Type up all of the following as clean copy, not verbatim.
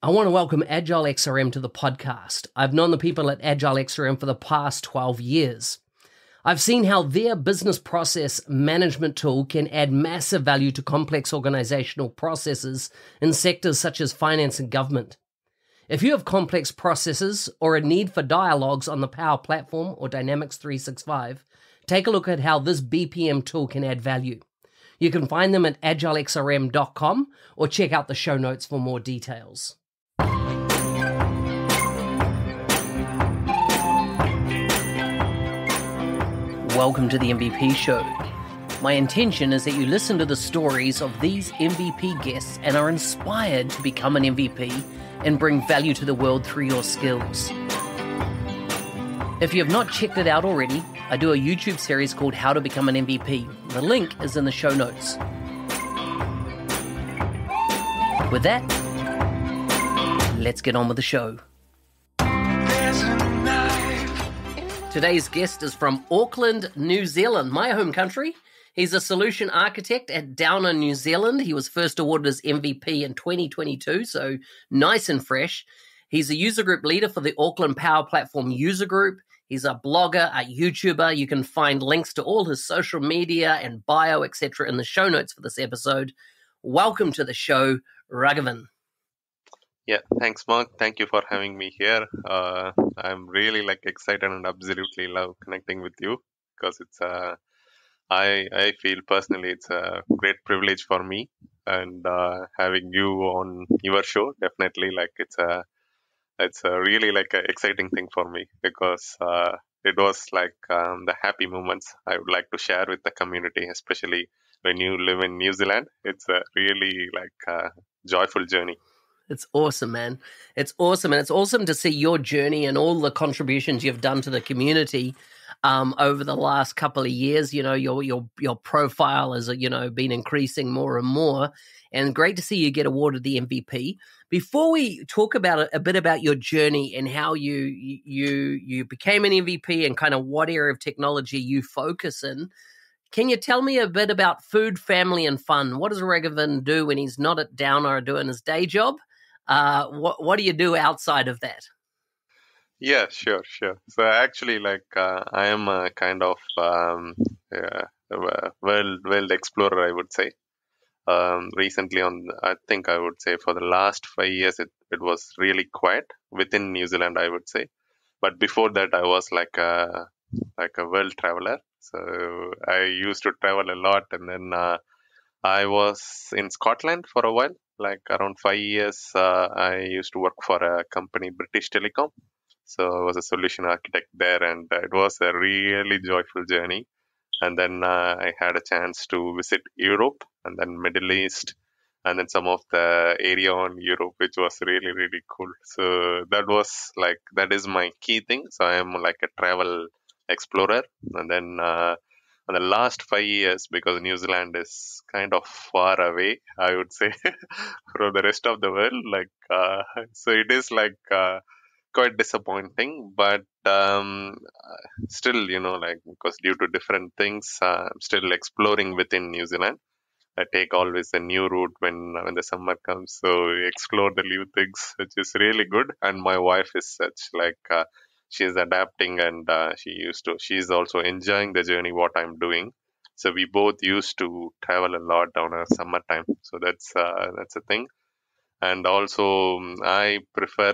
I want to welcome Agile XRM to the podcast. I've known the people at Agile XRM for the past 12 years. I've seen how their business process management tool can add massive value to complex organizational processes in sectors such as finance and government. If you have complex processes or a need for dialogues on the Power Platform or Dynamics 365, take a look at how this BPM tool can add value. You can find them at agilexrm.com or check out the show notes for more details. Welcome to the MVP Show. My intention is that you listen to the stories of these MVP guests and are inspired to become an MVP and bring value to the world through your skills. If you have not checked it out already, I do a YouTube series called How to Become an MVP. The link is in the show notes. With that, let's get on with the show. Today's guest is from Auckland, New Zealand, my home country. He's a solution architect at Downer, New Zealand. He was first awarded as MVP in 2022, so nice and fresh. He's a user group leader for the Auckland Power Platform user group. He's a blogger, a YouTuber. You can find links to all his social media and bio, etc. in the show notes for this episode. Welcome to the show, Ragavan. Yeah, thanks, Mark. Thank you for having me here. I'm really excited and absolutely love connecting with you because it's I feel personally it's a great privilege for me, and having you on your show definitely it's a really an exciting thing for me because it was the happy moments I would like to share with the community, especially when you live in New Zealand. It's a really joyful journey. It's awesome, man. It's awesome. And it's awesome to see your journey and all the contributions you've done to the community over the last couple of years. You know, your profile has, been increasing more and more. And great to see you get awarded the MVP. Before we talk about a bit about your journey and how you became an MVP and kind of what area of technology you focus in, can you tell me a bit about food, family, and fun? What does Ragavan do when he's not at Downer doing his day job? What do you do outside of that? Yeah, sure. So actually, I am a kind of world explorer, I would say. Recently, I think I would say for the last 5 years, it was really quiet within New Zealand, I would say. But before that, I was like a world traveler. So I used to travel a lot, and then I was in Scotland for a while. Around 5 years, I used to work for a company, British Telecom. So I was a solution architect there, and it was a really joyful journey. And then I had a chance to visit Europe and then Middle East and then some of the area on Europe, which was really, really cool. So that is my key thing. So I am like a travel explorer. And then in the last 5 years, because New Zealand is kind of far away, I would say, from the rest of the world, so it is quite disappointing, but still, because due to different things, I'm still exploring within New Zealand. I take always a new route when the summer comes, so we explore the new things, which is really good. And my wife is such she's adapting, and she's also enjoying the journey what I'm doing. So we both used to travel a lot down our summertime. So that's a thing. And also, I prefer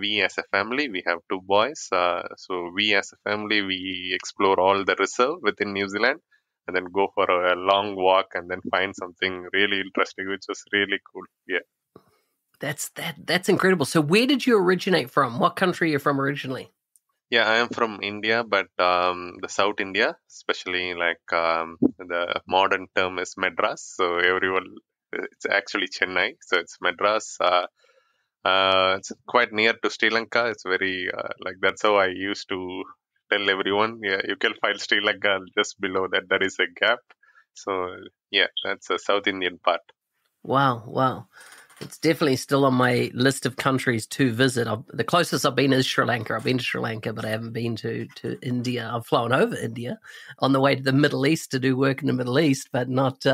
we as a family, we have 2 boys. So we as a family, we explore all the reserve within New Zealand and then go for a long walk and then find something really interesting, which was really cool. Yeah. That's incredible. So where did you originate from? What country are you from originally? Yeah, I am from India, but the South India, especially the modern term is Madras. So it's actually Chennai. So it's Madras. It's quite near to Sri Lanka. It's very that's how I used to tell everyone. Yeah, you can find Sri Lanka just below that. There is a gap. So yeah, that's a South Indian part. Wow. It's definitely still on my list of countries to visit. The closest I've been is Sri Lanka. I've been to Sri Lanka, but I haven't been to India. I've flown over India on the way to the Middle East to do work in the Middle East, but not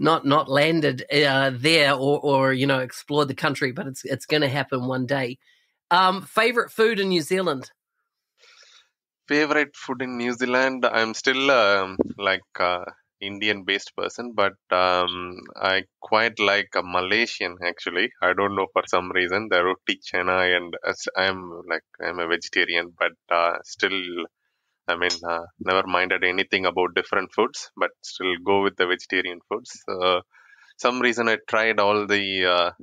not landed there or explored the country, but it's going to happen one day. Favorite food in New Zealand? Favorite food in New Zealand? I'm still Indian based person, but I quite like a Malaysian actually. I don't know for some reason the roti chana, and I'm a vegetarian, but still I mean never minded anything about different foods, but still go with the vegetarian foods. Some reason I tried all the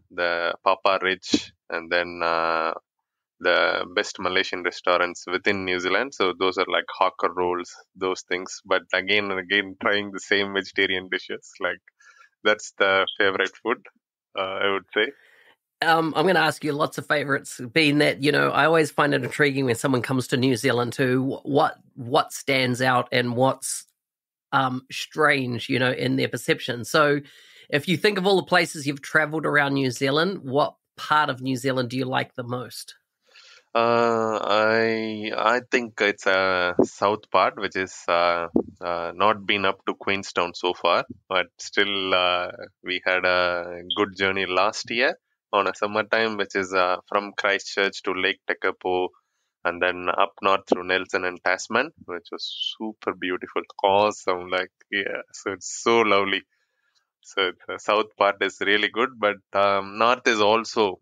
Papa Rich and then the best Malaysian restaurants within New Zealand. So those are like hawker rolls, those things. But again and again, trying the same vegetarian dishes, like that's the favorite food, I would say. I'm going to ask you lots of favorites, being that, I always find it intriguing when someone comes to New Zealand too, what stands out and what's strange, in their perception. So if you think of all the places you've traveled around New Zealand, what part of New Zealand do you like the most? I think it's a south part, which is not been up to Queenstown so far, but still we had a good journey last year on a summertime, which is from Christchurch to Lake Tekapo, and then up north through Nelson and Tasman, which was super beautiful, awesome. Like yeah, so it's so lovely. So the south part is really good, but north is also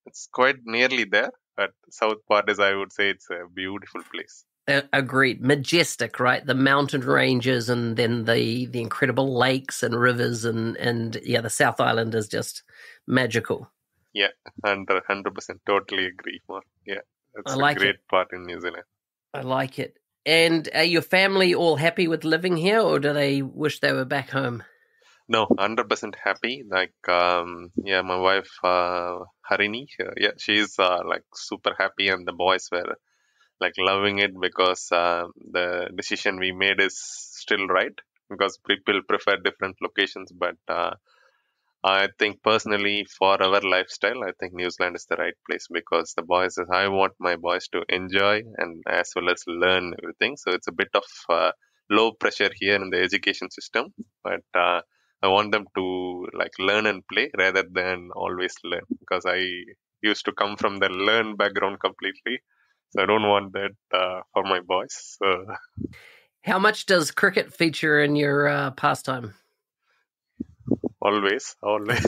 it's quite nearly there. But south part is, I would say, it's a beautiful place. Agreed. Majestic, right? The mountain ranges and then the incredible lakes and rivers and yeah, the South Island is just magical. Yeah, 100% totally agree. Mark. Yeah, I it's a like great it. part in New Zealand. I like it. And are your family all happy with living here, or do they wish they were back home? No, 100% happy. Like, yeah, my wife, Harini, yeah, she's like super happy, and the boys were like loving it because the decision we made is still right because people prefer different locations, but I think personally for our lifestyle, I think New Zealand is the right place because I want my boys to enjoy and as well as learn everything. So it's a bit of low pressure here in the education system, but I want them to like learn and play rather than always learn because I used to come from the learn background completely. So I don't want that for my boys. So How much does cricket feature in your pastime? always, always.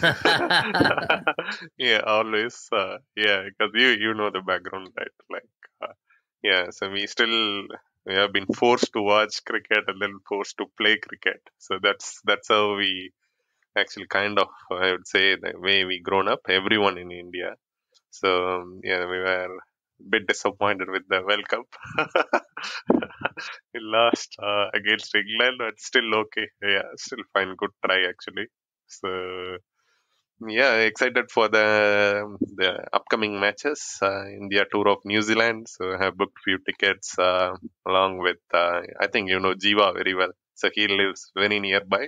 Yeah, always. Yeah, because you know the background, right? Like, yeah, so we have been forced to watch cricket and then forced to play cricket. So that's how we actually kind of, I would say, the way we grown up, everyone in India. So yeah, we were a bit disappointed with the World Cup. We lost against England, but still okay. Yeah, still fine. Good try actually. So yeah, excited for the upcoming matches. India tour of New Zealand. So I have booked few tickets along with I think you know Jiva very well. So he lives very nearby.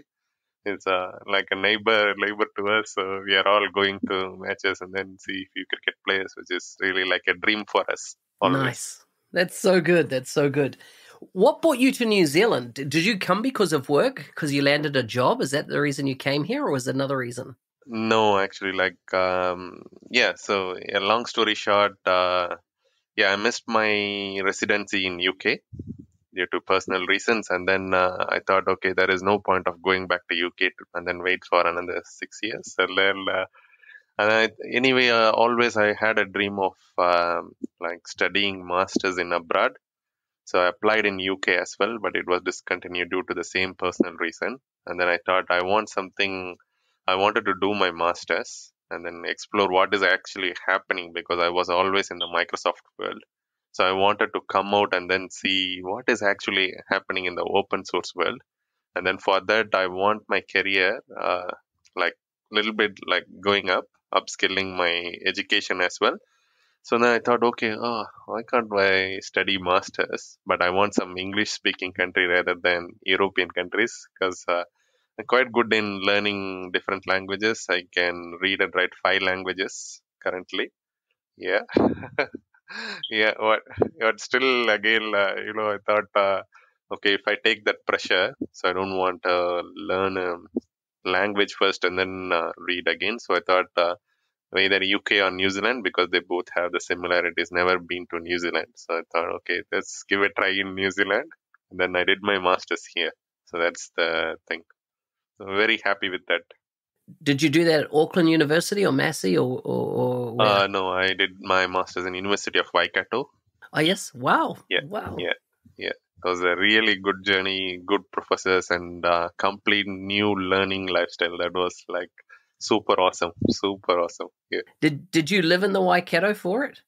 It's like a neighbor to us. So we are all going to matches and then see few cricket players, which is really like a dream for us always. Nice. That's so good. That's so good. What brought you to New Zealand? Did you come because of work? Because you landed a job? Is that the reason you came here, or was there another reason? No, actually, like yeah. So yeah, long story short, yeah, I missed my residency in UK due to personal reasons, and then I thought, okay, there is no point of going back to UK and then wait for another 6 years. So then, anyway, always I had a dream of like studying masters in abroad. So I applied in UK as well, but it was discontinued due to the same personal reason. And then I thought I wanted to do my masters and then explore what is actually happening because I was always in the Microsoft world. So I wanted to come out and then see what is actually happening in the open source world. And then for that, I want my career like little bit like going up, upskilling my education as well. So then I thought, okay, why can't I study masters? But I want some English speaking country rather than European countries because I'm quite good in learning different languages. I can read and write 5 languages currently. Yeah, yeah. But still, again, I thought, okay, if I take that pressure, so I don't want to learn. language first and then read again. So I thought either UK or New Zealand, because they both have the similarities. Never been to New Zealand, so I thought, okay, let's give a try in New Zealand. And then I did my masters here. So that's the thing. So very happy with that. Did you do that at Auckland University or Massey or where? No, I did my masters in University of Waikato. Oh yes, wow, Yeah, wow. yeah, yeah. It was a really good journey, good professors, and complete new learning lifestyle. That was like super awesome, super awesome. Yeah. Did you live in the Waikato for it?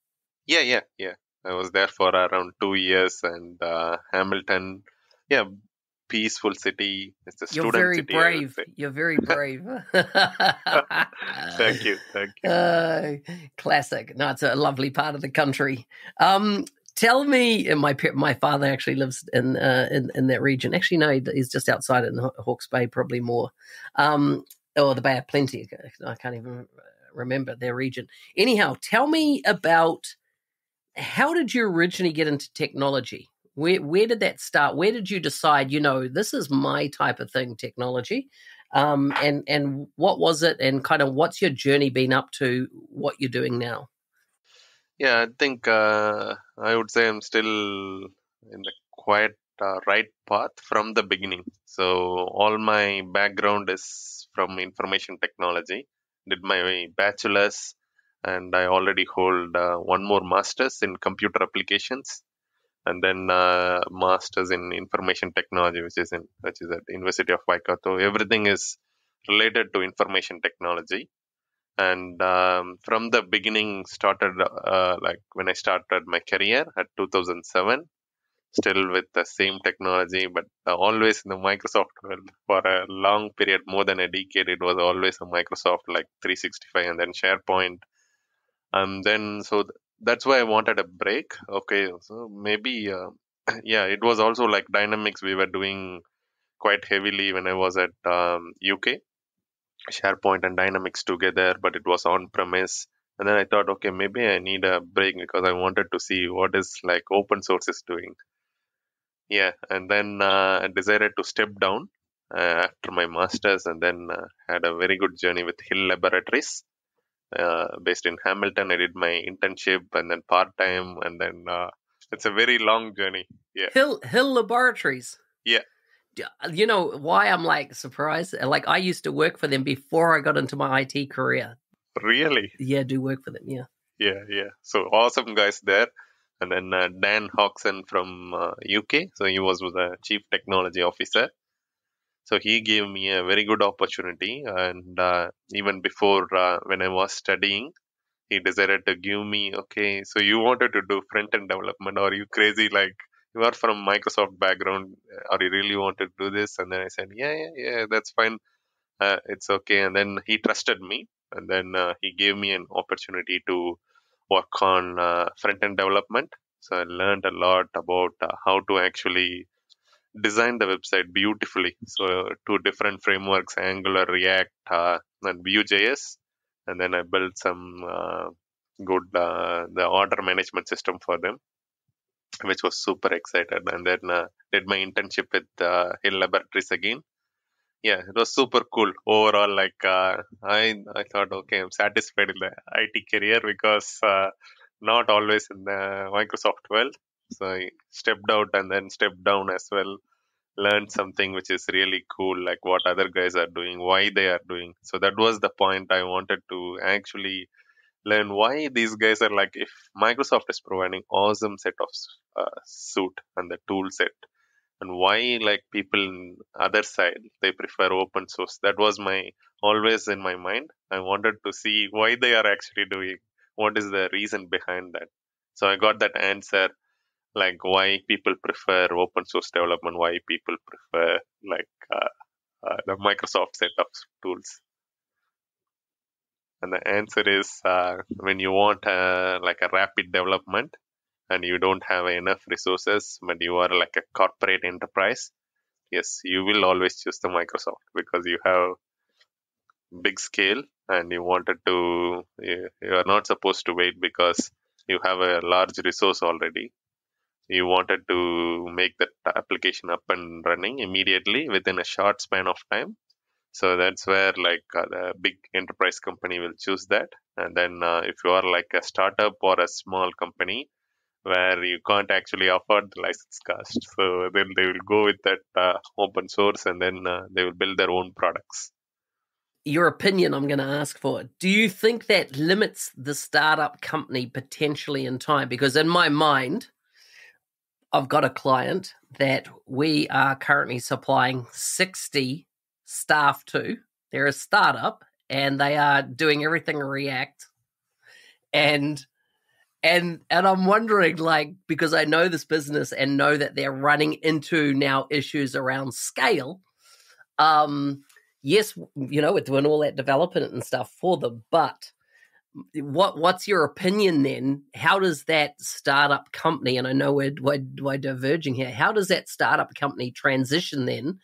Yeah. I was there for around 2 years, and Hamilton, yeah, peaceful city. It's a You're student very city, I would brave. say. You're very brave. Thank you. Classic. No, it's a lovely part of the country. Tell me, and my father actually lives in that region. Actually, no, he's just outside in Hawke's Bay, probably more, or the Bay of Plenty. I can't even remember their region. Anyhow, tell me about how did you originally get into technology? Where did that start? Where did you decide, this is my type of thing, technology? And what was it, and kind of what's your journey been up to, what you're doing now? Yeah, I think I would say I'm still in the quite right path from the beginning. So all my background is from information technology. Did my bachelor's, and I already hold one more master's in computer applications, and then master's in information technology, which is at University of Waikato. Everything is related to information technology. And from the beginning started like when I started my career at 2007, still with the same technology, but always in the Microsoft world for a long period, more than a decade. It was always a Microsoft, like 365 and then SharePoint. And then that's why I wanted a break. Okay, so maybe yeah, it was also like Dynamics we were doing quite heavily when I was at UK, SharePoint and Dynamics together, but it was on premise. And then I thought, okay, maybe I need a break because I wanted to see what is like open source is doing. Yeah, and then I decided to step down after my masters, and then had a very good journey with Hill Laboratories based in Hamilton. I did my internship and then part time, and then it's a very long journey. Yeah, Hill Laboratories. yeah, You know why I'm like surprised? Like I used to work for them before I got into my IT career. really. Yeah, do work for them. Yeah. Yeah. So awesome guys there. And then Dan Hodgson from UK. So he was the chief technology officer. So he gave me a very good opportunity. And even before when I was studying, he decided to give me, okay, so you wanted to do front end development? Or are you crazy? Like you are from Microsoft background. Or you really wanted to do this? And then I said, yeah, that's fine. It's okay. And then he trusted me. And then he gave me an opportunity to work on front end development. So I learned a lot about how to actually design the website beautifully. So two different frameworks, Angular, React, and Vue.js. And then I built some good the order management system for them, which was super excited. And then did my internship with Hill Laboratories again. Yeah, it was super cool overall. Like I thought, okay, I'm satisfied in the IT career because not always in the Microsoft world. So I stepped out and then stepped down as well. Learned something which is really cool, like what other guys are doing, why they are doing. So that was the point. I wanted to actually learn why these guys are like, if Microsoft is providing awesome set of suite and the tool set, and why like people in other side they prefer open source. That was my always in my mind. I wanted to see why they are actually doing, what is the reason behind that. So I got that answer, like why people prefer open source development, why people prefer like the Microsoft set of tools. And the answer is when you want like a rapid development and you don't have enough resources, but you are like a corporate enterprise, yes, you will always choose the Microsoft because you have big scale and you wanted to, you are not supposed to wait because you have a large resource already. You wanted to make that application up and running immediately within a short span of time. So that's where like the big enterprise company will choose that. And then if you are like a startup or a small company where you can't actually afford the license cost, so then they will go with that open source, and then they will build their own products. Your opinion, I'm going to ask for it. Do you think that limits the startup company potentially in time? Because in my mind, I've got a client that we are currently supplying 60 staff to. They're a startup and they are doing everything in React. And I'm wondering, like, because I know this business and know that they're running into now issues around scale. Yes, we're doing all that development and stuff for them, but what's your opinion then? How does that startup company, and I know we're diverging here, how does that startup company transition then?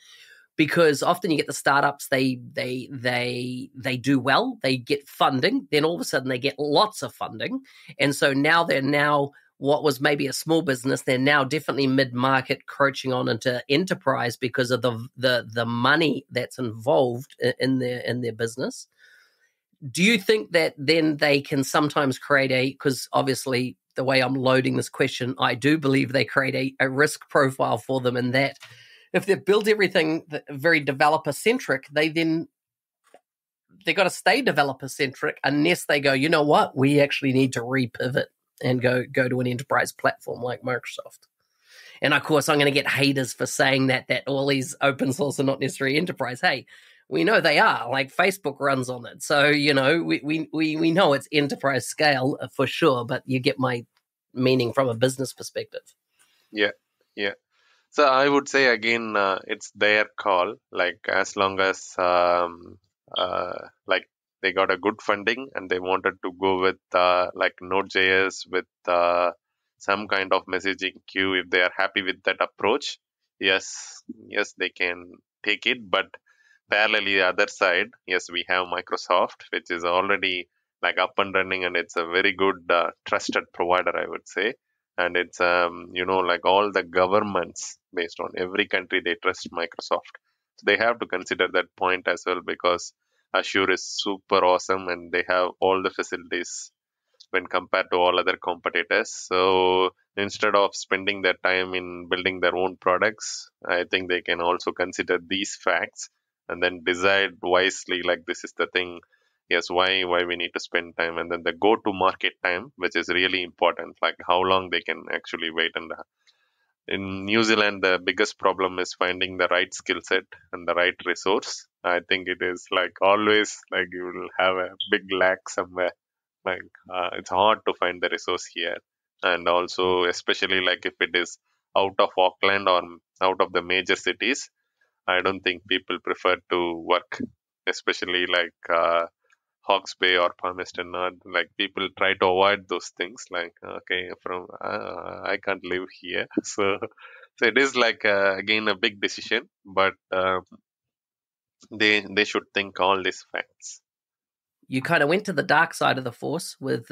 Because often you get the startups, they do well, they get funding, then all of a sudden they get lots of funding, and so they're what was maybe a small business, they're now definitely mid-market, crouching on into enterprise because of the money that's involved in their business. Do you think that then they can sometimes create because obviously the way I'm loading this question, I do believe they create a risk profile for them, in that if they've built everything very developer-centric, they got to stay developer-centric unless they go, you know what, we actually need to repivot and go to an enterprise platform like Microsoft. And of course, I'm going to get haters for saying that all these open source are not necessarily enterprise. Hey, we know they are. Like Facebook runs on it, so we know it's enterprise scale for sure. But you get my meaning from a business perspective. Yeah. So I would say again, it's their call. Like as long as like they got a good funding and they wanted to go with like Node.js with some kind of messaging queue, if they are happy with that approach, yes, they can take it. But parallelly, the other side, yes, we have Microsoft, which is already like up and running, and it's a very good trusted provider, I would say. And it's like all the governments based on every country, they trust Microsoft, so they have to consider that point as well, because Azure is super awesome and they have all the facilities when compared to all other competitors. So instead of spending their time in building their own products, I think they can also consider these facts and then decide wisely, like this is the thing, yes, why we need to spend time. And then the go to market time, which is really important, like how long they can actually wait. And in New Zealand, the biggest problem is finding the right skill set and the right resource. I think it is like always like you will have a big lack somewhere. Like it's hard to find the resource here, and also especially like if it is out of Auckland or out of the major cities, I don't think people prefer to work, especially like Hawke's Bay or Palmerston North. Like people try to avoid those things. Like okay, from I can't live here, so it is like again a big decision, but they should think all these facts. You kind of went to the dark side of the force with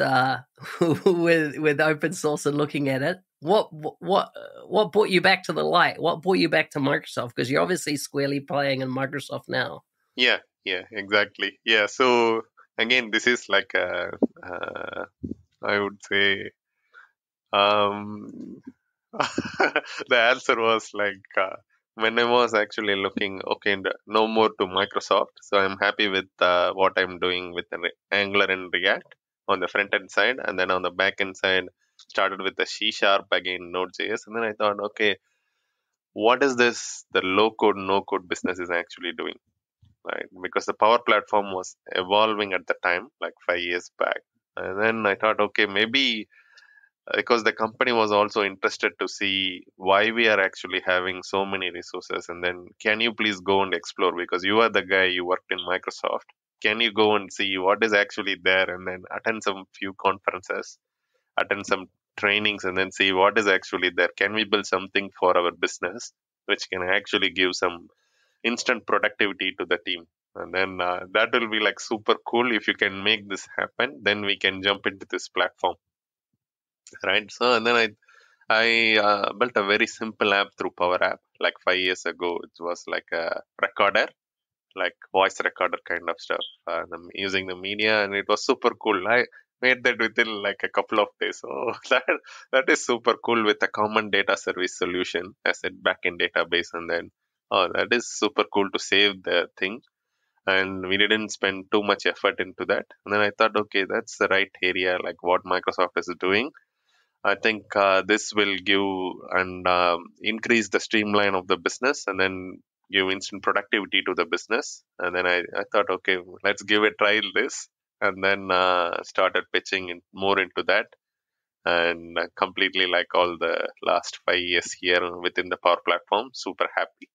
with open source and looking at it. What brought you back to the light? What brought you back to Microsoft? Because you're obviously squarely playing in Microsoft now. Yeah, exactly. Yeah, so again, this is like I would say, um, the answer was like when I was actually looking, okay, no more to Microsoft. So I'm happy with what I'm doing with Angular and React on the front end side, and then on the back end side, started with the C Sharp again, Node.js, and then I thought, okay, what is this? The low code, no code business is actually doing, right? Because the Power Platform was evolving at the time, like 5 years back. And then I thought, okay, maybe because the company was also interested to see why we are actually having so many resources. And then, can you please go and explore? Because you are the guy, you worked in Microsoft. Can you go and see what is actually there, and then attend some few conferences, attend some trainings, and then see what is actually there? Can we build something for our business which can actually give some instant productivity to the team? And then that will be like super cool. If you can make this happen, then we can jump into this platform, right? So and then I built a very simple app through Power App like 5 years ago. It was like a recorder, like voice recorder kind of stuff, using the media, and it was super cool. I made that within like a couple of days. So that is super cool with a common data service solution as a backend database, and then that is super cool to save the thing. And we didn't spend too much effort into that. And then I thought, okay, that's the right area, like what Microsoft is doing. I think this will give and increase the streamline of the business, and then give instant productivity to the business. And then I thought, okay, let's give a try this, and then started pitching more into that, and completely like all the last 5 years here within the Power Platform, super happy.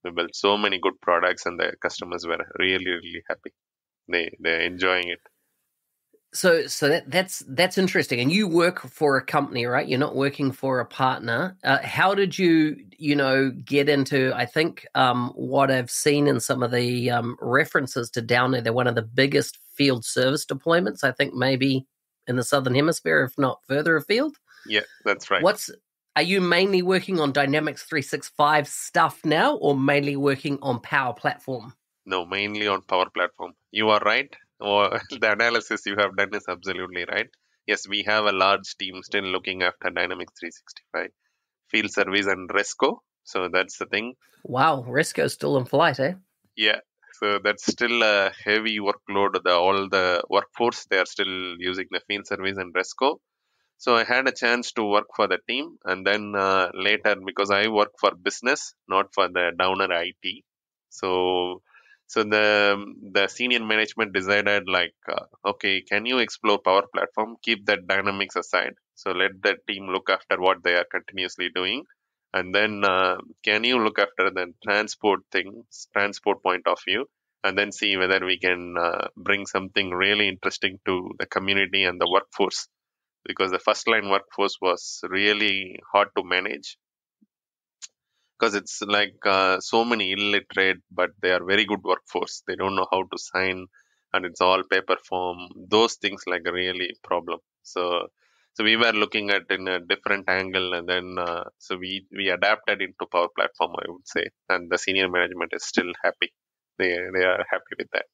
We built so many good products, and the customers were really, really happy. They're enjoying it. So that's interesting. And you work for a company, right? You're not working for a partner. How did you get into? I think what I've seen in some of the references to Downer, they're one of the biggest field service deployments. I think maybe in the Southern Hemisphere, if not further afield. Yeah, that's right. Are you mainly working on Dynamics 365 stuff now, or mainly working on Power Platform? No, mainly on Power Platform. You are right. Or the analysis you have done is absolutely right. Yes, we have a large team still looking after Dynamics 365, Field Service, and Resco. So that's the thing. Wow, Resco's still in flight, eh? Yeah. So that's still a heavy workload. All the workforce, they are still using the Field Service and Resco. So I had a chance to work for the team, and then later, because I work for business, not for the Downer IT. So the senior management decided like, okay, can you explore Power Platform? Keep that Dynamics aside. So let the team look after what they are continuously doing. And then can you look after the transport point of view, and then see whether we can bring something really interesting to the community and the workforce. Because the first line workforce was really hard to manage. Because it's like so many illiterate, but they are very good workforce. They don't know how to sign, and it's all paper form. Those things like a really problem. So we were looking at in a different angle, and then so we adapted into Power Platform, I would say, and the senior management is still happy. They are happy with that.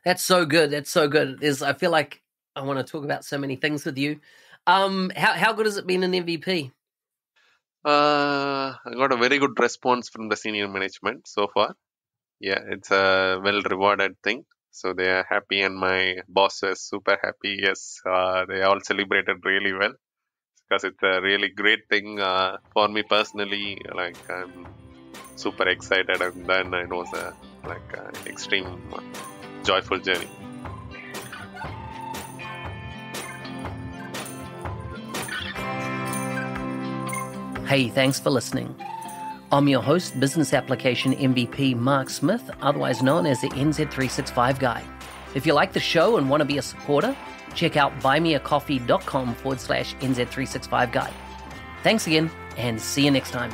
That's so good. That's so good. I feel like I want to talk about so many things with you. How good has it been in MVP? I got a very good response from the senior management so far. Yeah, it's a well rewarded thing. So they are happy, and my boss is super happy. Yes, they all celebrated really well, because it's a really great thing for me personally. Like, I'm super excited, and then it was a extreme joyful journey. Hey, thanks for listening. I'm your host, Business Application MVP Mark Smith, otherwise known as the NZ365 Guy. If you like the show and want to be a supporter, check out buymeacoffee.com/NZ365 Guy. Thanks again, and see you next time.